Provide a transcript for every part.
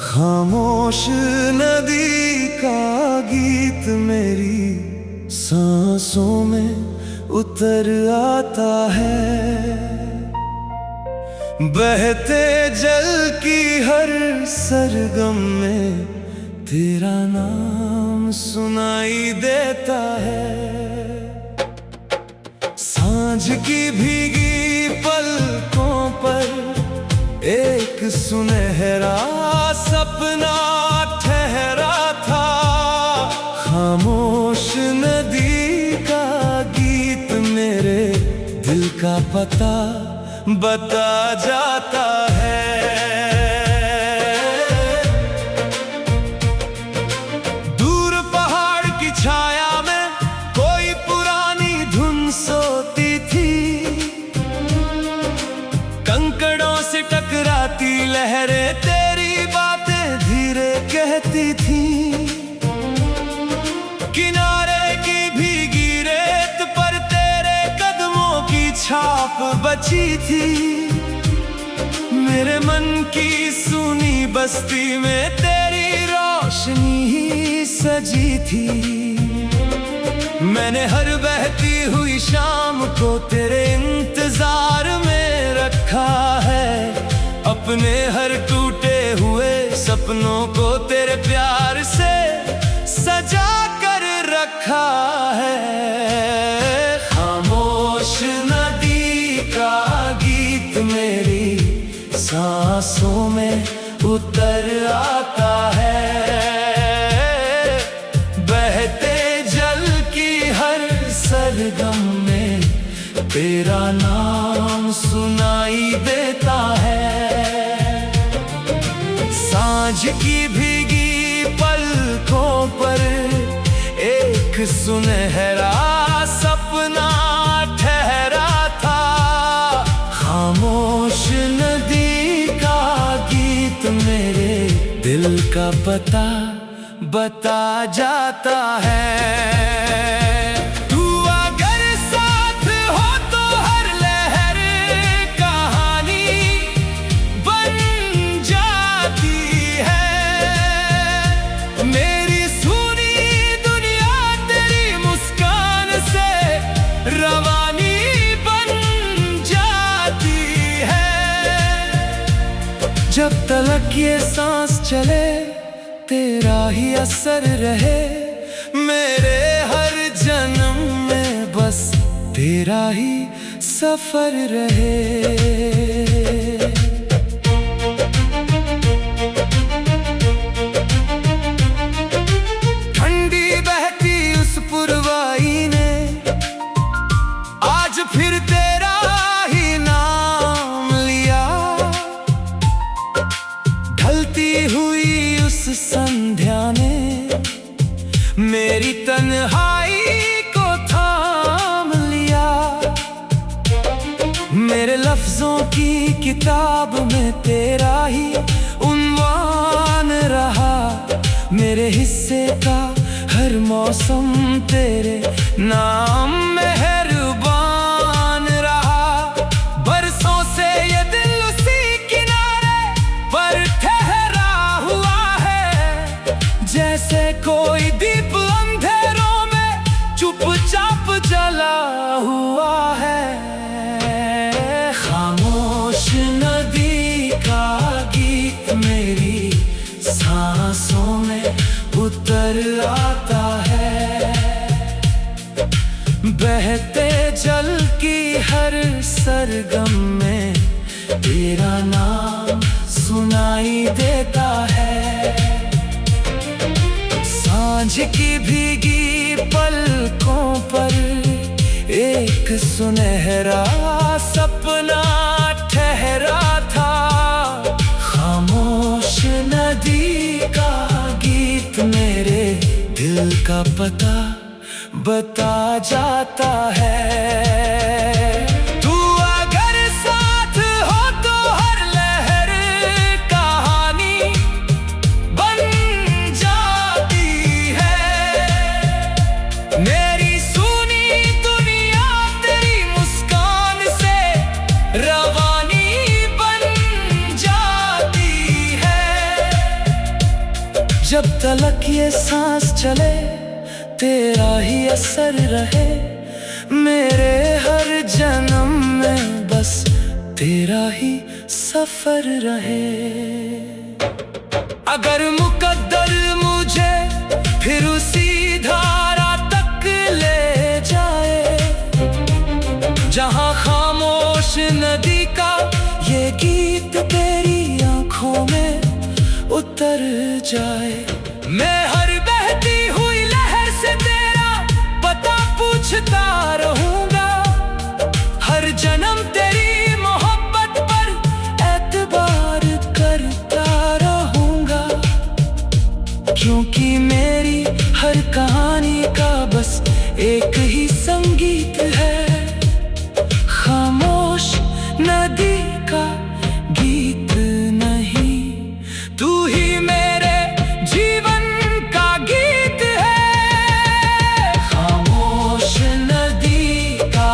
खामोश नदी का गीत मेरी सांसों में उतर आता है। बहते जल की हर सरगम में तेरा नाम सुनाई देता है। सांझ की भीगी पलकों पर एक सुनहरा सपना ठहरा था। खामोश नदी का गीत मेरे दिल का पता बता जाता है। दूर पहाड़ की छाया में कोई पुरानी धुन सोती थी। कंकड़ों से टकराती लहरें तेरी बातें धीरे कहती थी। किनारे की भीगी रेत पर तेरे कदमों की छाप बची थी। मेरे मन की सूनी बस्ती में तेरी रोशनी ही सजी थी। मैंने हर बहती हुई शाम को तेरे इंतजार में रखा है। अपने हर टूटे हुए सपनों को तेरे प्यार से सजा कर रखा है। खामोश नदी का गीत मेरी सांसों में उतर आता है। बहते जल की हर सरगम में तेरा नाम सुनाई देता है। सांझ की भीगी पलकों पर एक सुनहरा सपना ठहरा था। खामोश नदी का गीत मेरे दिल का पता बता जाता है। जब तलक ये सांस चले तेरा ही असर रहे। मेरे हर जन्म में बस तेरा ही सफर रहे। ठंडी बहती उस पुरवाई ने आज फिर तेरा ही नाम लिया। ढलती हुई उस संध्या ने मेरी तन्हाई को थाम लिया। मेरे लफ्जों की किताब में तेरा ही उन्वान रहा। मेरे हिस्से का हर मौसम तेरे नाम मेहरबान रहा। बरसों से ये दिल उसी किनारे पर ठहरा हुआ है। जैसे कोई दीप अंधेरों में चुपचाप जला हुआ है। खामोश नदी का गीत मेरी सांसों में उतर आता है। बहते जल की हर सरगम में तेरा नाम सुनाई देता है। सांझ की भीगी पलकों पर एक सुनहरा सपना ठहरा था। खामोश नदी का गीत मेरे दिल का पता बता जाता है। तू अगर साथ हो तो हर लहर कहानी बन जाती है। मेरी सुनी दुनिया तेरी मुस्कान से रवानी बन जाती है। जब तलक ये सांस चले तेरा ही असर रहे, मेरे हर जन्म में बस तेरा ही सफर रहे। अगर मुकद्दर मुझे फिर उसी धारा तक ले जाए जहां खामोश नदी का ये गीत तेरी आंखों में उतर जाए। मैं हर बहती हुई लहर से तेरा पता पूछता रहूंगा। हर जन्म तेरी मोहब्बत पर एतबार करता रहूंगा। क्योंकि मेरी हर कहानी का बस एक ही संगीत है, खामोश नदी का गीत नहीं। तू ही मेरे जीवन का गीत है। खामोश नदी का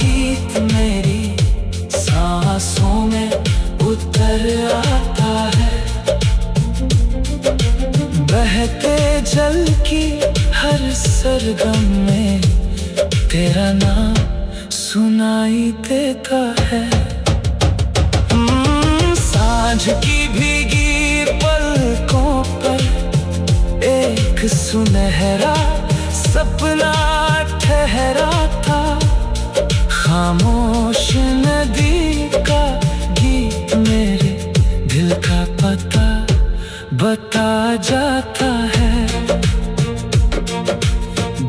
गीत मेरी सांसों में उतर आता है। बहते जल की हर सरगम में तेरा नाम सुनाई देता है। सांझ की भीगी पलकों पर एक सुनहरा सपना ठहरा था। खामोश नदी का गीत मेरे दिल का पता बता जाता है।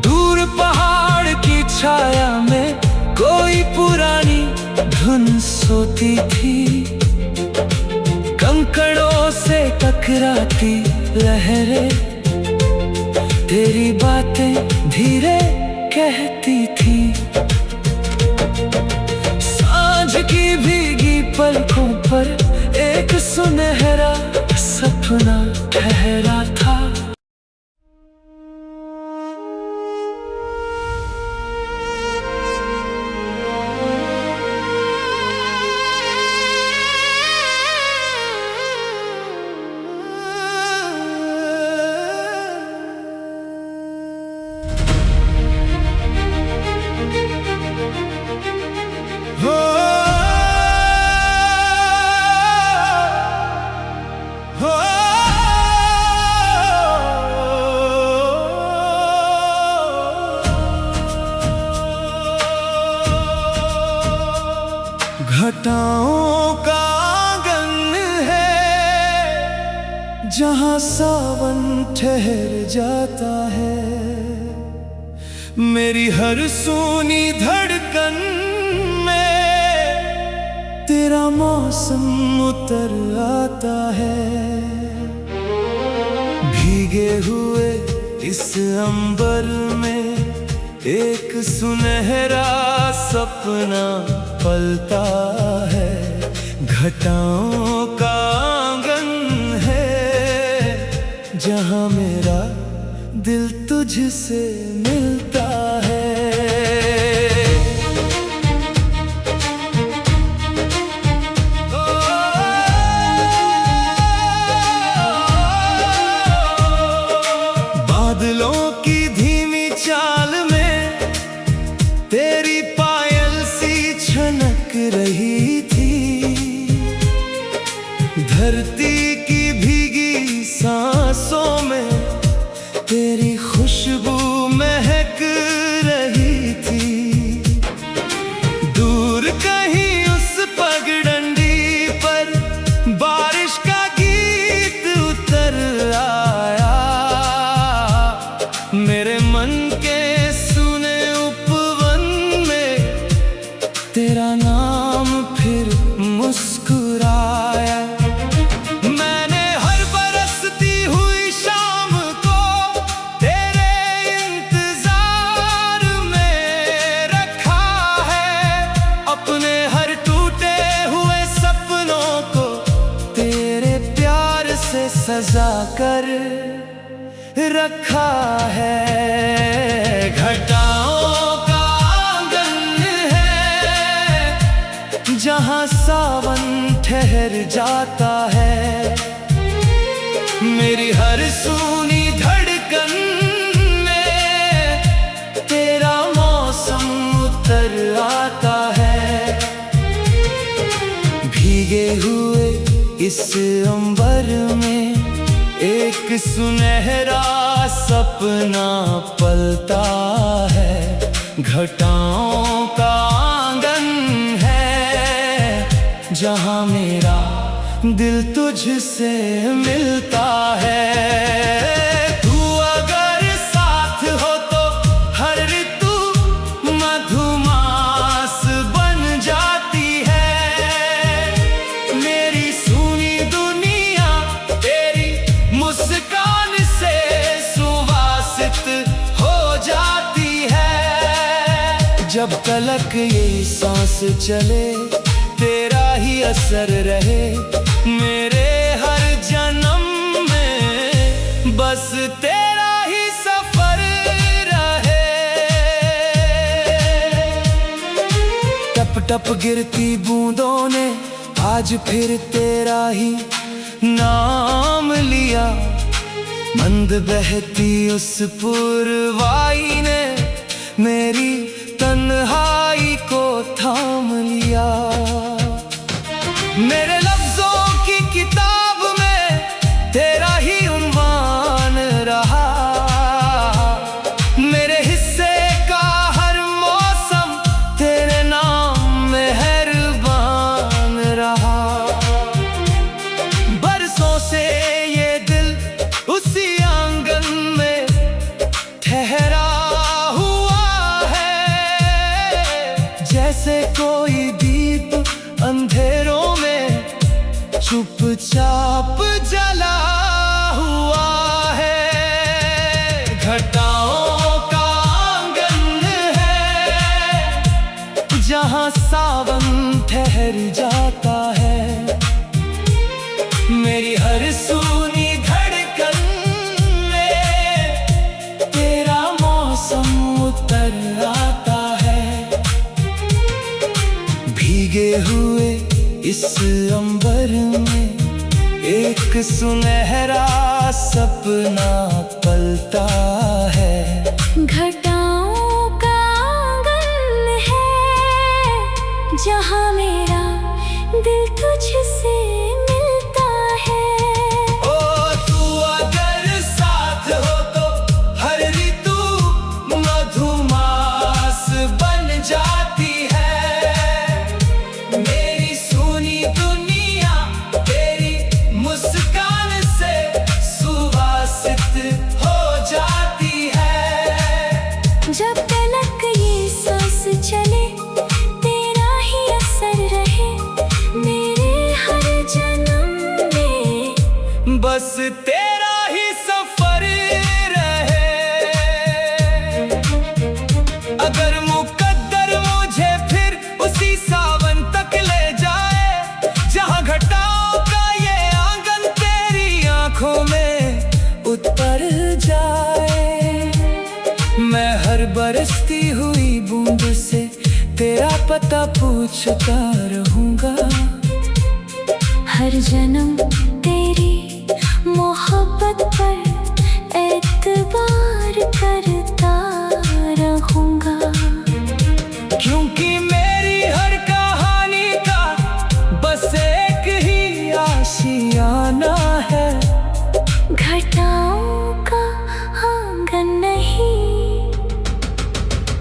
दूर पहाड़ की छाया में कोई पुरानी धुन सोती थी। कंकड़ों से टकराती लहरें तेरी बातें धीरे कहती थी। सांझ की भीगी पलकों पर एक सुनहरा सपना ठहरा था। घटाओं का आंगन है जहां सावन ठहर जाता है। मेरी हर सूनी धड़कन में तेरा मौसम उतर आता है। भीगे हुए इस अंबर में एक सुनहरा सपना पलता है। घटाओं का आंगन है जहां मेरा दिल तुझसे मिलता है। बादलों की धीमी चाल में तेरी पायल सी छनक रही थी। धरती की भीगी सांसों में तेरी खुशबू महक रही थी। दूर कहीं उस पगडंडी पर बारिश का गीत उतर आया। मेरे मन के सजा कर रखा है। घटाओं का आंगन है जहां सावन ठहर जाता है। मेरी हर सूनी धड़कन में तेरा मौसम उतर आता है। भीगे हुए इस अंबर में एक सुनहरा सपना पलता है। घटाओं का आंगन है जहां मेरा दिल तुझसे मिलता है। तू अगर साथ हो तो हर ऋतु मधुमास बन जाती है। मेरी सुनी दुनिया तेरी मुस्कान से सुवासित हो जाती है। जब तलक ये सांस चले तेरा ही असर रहे मेरे हर जन्म में। बस तेरा ही सफर रहे। टप टप गिरती बूंदों ने आज फिर तेरा ही नाम लिया। मंद बहती उस पुरवाई ने मेरी तन्हाई को थाम लिया। मेरे लफ्जों की किताब में तेरा ही उन्वान रहा। मेरे हिस्से का हर मौसम तेरे नाम मेहरबान रहा। बरसों से ये दिल उसी आंगन में ठहरा हुआ है। जैसे कोई दीप अंधेरों में चुपचाप जला हुआ है। घटाओं का आंगन है जहां सावन ठहर जाता है। मेरी हर सूनी धड़कन में तेरा मौसम उतर आता है। भीगे हुए इस अंबर में एक सुनहरा सपना पलता है। घटाओं का आंगन है जहां मेरा दिल तुझसे मिलता है। ओ तू अगर साथ हो तो हर ऋतु मधुमास बन जाती है। जब तलक ये सांस चले तेरा ही असर रहे मेरे हर जन्म में। बस तेरा ही सफर रहे। अगर मुकद्दर मुझे फिर उसी सावन तक ले जाए जहां घटाओं का ये आंगन तेरी आंखों में उतर जाए। मैं हर बरसती हुई बूंद से तेरा पता पूछता रहूंगा। हर जन्म तेरी मोहब्बत पर एतबार करता रहूंगा। क्योंकि मेरी हर कहानी का बस एक ही आशियाना है। घटाओं का आंगन नहीं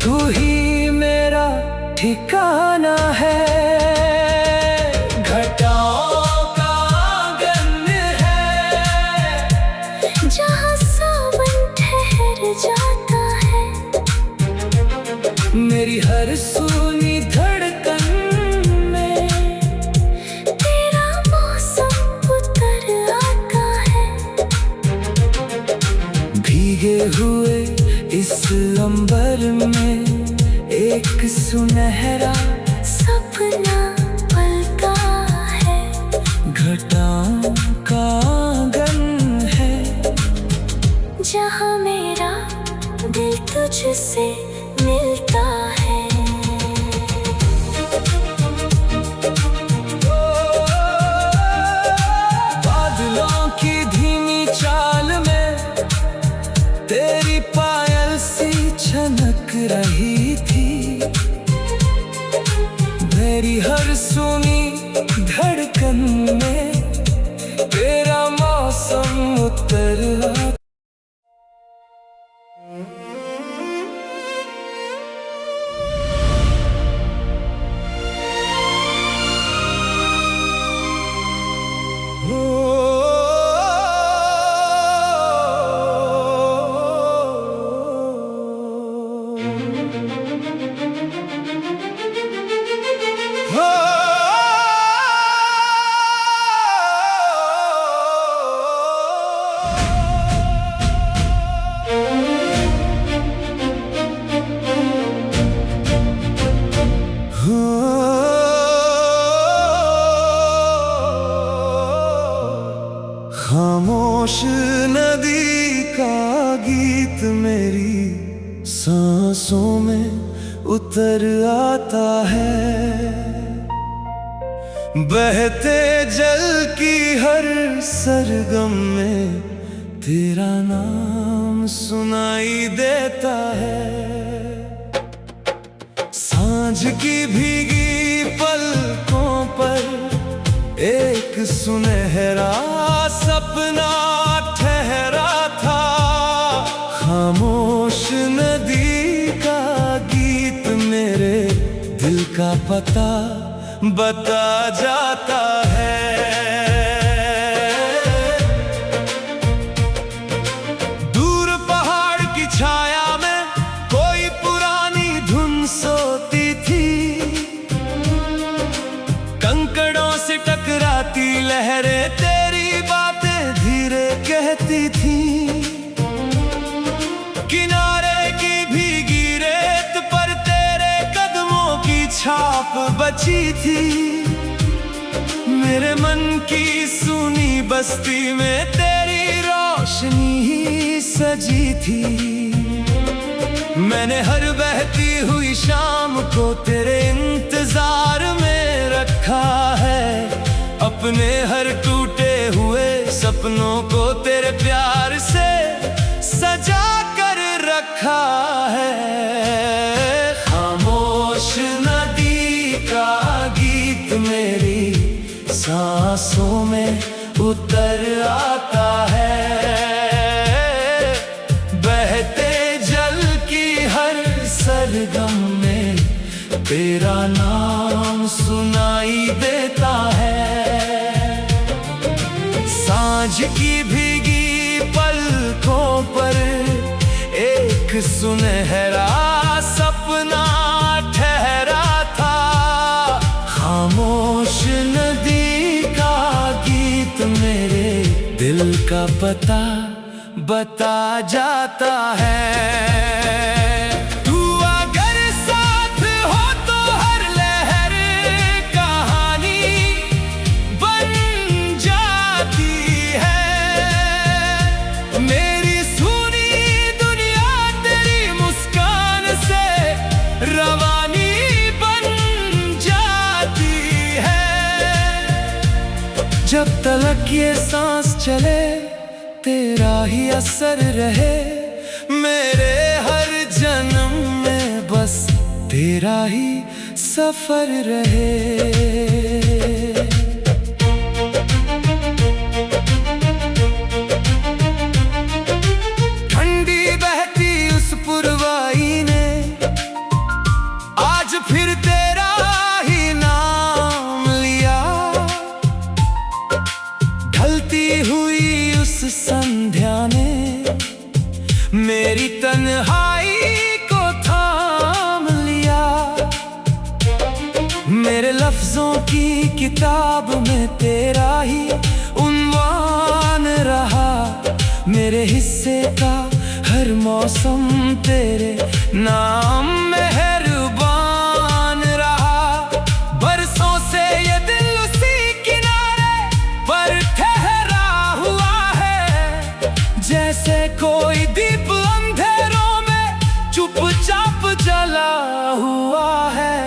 तू ही मेरा ठिकाना है। घटाओं का आंगन है जहां सावन ठहर जाता है। मेरी हर सूनी धड़कन में तेरा मौसम उतर आता है। भीगे हुए इस अंबर में एक सुनहरा सपना पलता है। घटाओं का आंगन दिल तुझसे मिलता है। बादलों की धीमी चाल में तेरी पायल सी छनक रही थी। मेरी हर सुनी धड़कन में तेरा मौसम उतर आ। खामोश नदी का गीत मेरी सांसों में उतर आता है। बहते जल की हर सरगम में तेरा नाम सुनाई देता है। सांझ की भीगी पलकों पर एक सुनहरा सपना ठहरा था। खामोश नदी का गीत मेरे दिल का पता बता जाता है। दूर पहाड़ की छाया में कोई पुरानी धुन सोती थी। कंकड़ों से टकराती लहरें तेरी बातें धीरे कहती थी। किनारे की भीगी रेत पर तेरे कदमों की छाप बची थी। मेरे मन की सूनी बस्ती में तेरी रोशनी ही सजी थी। मैंने हर बहती हुई शाम को तेरे इंतजार में रखा है। अपने हर टूटे हुए सपनों को तेरे प्यार से सजा कर रखा है। खामोश नदी का गीत मेरी सांसों में उतर आता है। बहते जल की हर सरगम में तेरा नाम सुनाई देता है। सांझ की भीगी पलकों पर एक सुनहरा सपना ठहरा था। खामोश नदी का गीत मेरे दिल का पता बता जाता है। जब तलक ये सांस चले तेरा ही असर रहे। मेरे हर जन्म में बस तेरा ही सफर रहे। ठंडी बहती उस पुरवाई ने आज फिर तेरा ही नाम लिया। ढलती हुई उस संध्या ने मेरी तन्हाई को थाम लिया। मेरे लफ्जों की किताब में तेरा ही उन्वान रहा। मेरे हिस्से का हर मौसम तेरे नाम मेहरबान रहा। बरसों से ये दिल उसी किनारे पर ठहरा हुआ है। जैसे कोई दीप अंधेरों में जला हुआ है।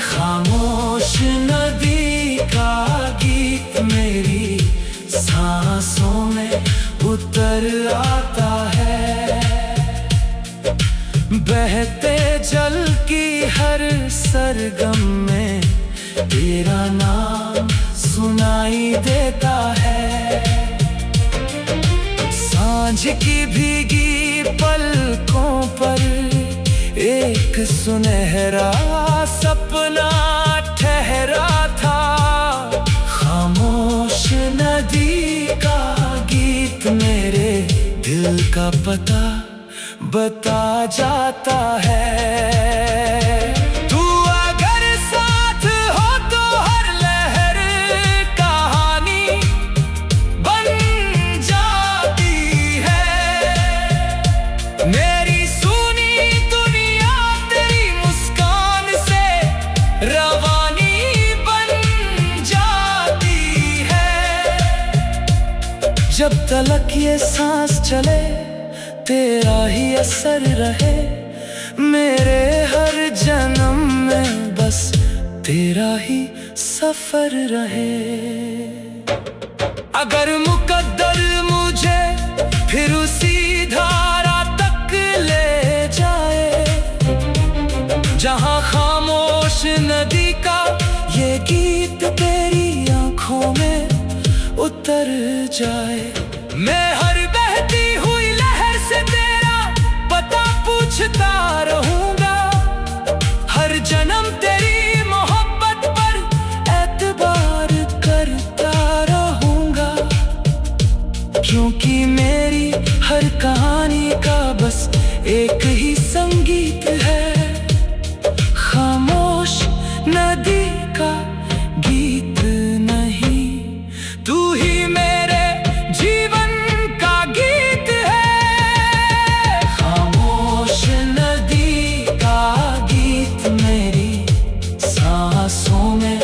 खामोश नदी का गीत मेरी सांसों में उतर आता है। बहते जल की हर सरगम में तेरा नाम सुनाई देता है। सांझ की भीगी पलकों पर एक सुनहरा सपना ठहरा था। खामोश नदी का गीत मेरे दिल का पता बता जाता है। तू अगर साथ हो तो हर लहर कहानी बन जाती है। मेरी सुनी दुनिया तेरी मुस्कान से रवानी बन जाती है। जब तलक ये सांस चले तेरा ही असर रहे। मेरे हर जन्म में बस तेरा ही सफर रहे। अगर मुकद्दर मुझे फिर उसी धारा तक ले जाए जहां खामोश नदी का ये गीत तेरी आंखों में उतर जाए। मैं हर बहती हुई लहर से तेरा पता पूछता रहूंगा। हर जन्म तेरी मोहब्बत पर एतबार करता रहूंगा। क्योंकि मेरी हर कहानी का बस एक ही संगीत है। खामोश नदी का गीत नहीं, तू ही मेरे जीवन का गीत है। खामोश नदी का गीत मेरी सांसों में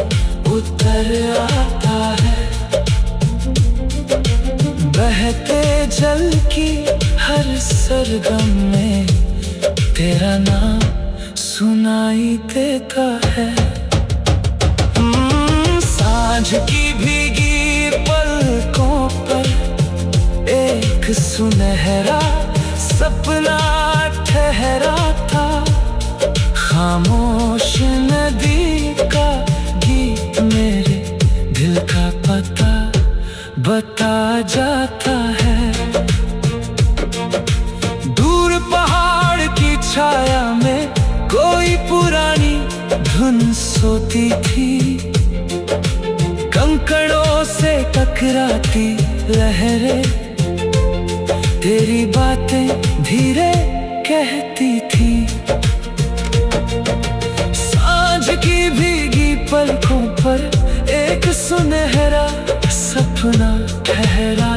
उतर आता है। बहते जल की हर सरगम में तेरा नाम सुनाई देता है। सांझ की भीगी पलकों पर एक सुनहरा सपना ठहरा था। खामोश नदी का गीत मेरे दिल का पता बता जाता है। दूर पहाड़ की छाया में कोई पुरानी धुन सोती थी। कंकड़ों से टकराती लहरें तेरी बातें धीरे कहती थी। सांझ की भीगी पलकों पर एक सुनहरा सपना ठहरा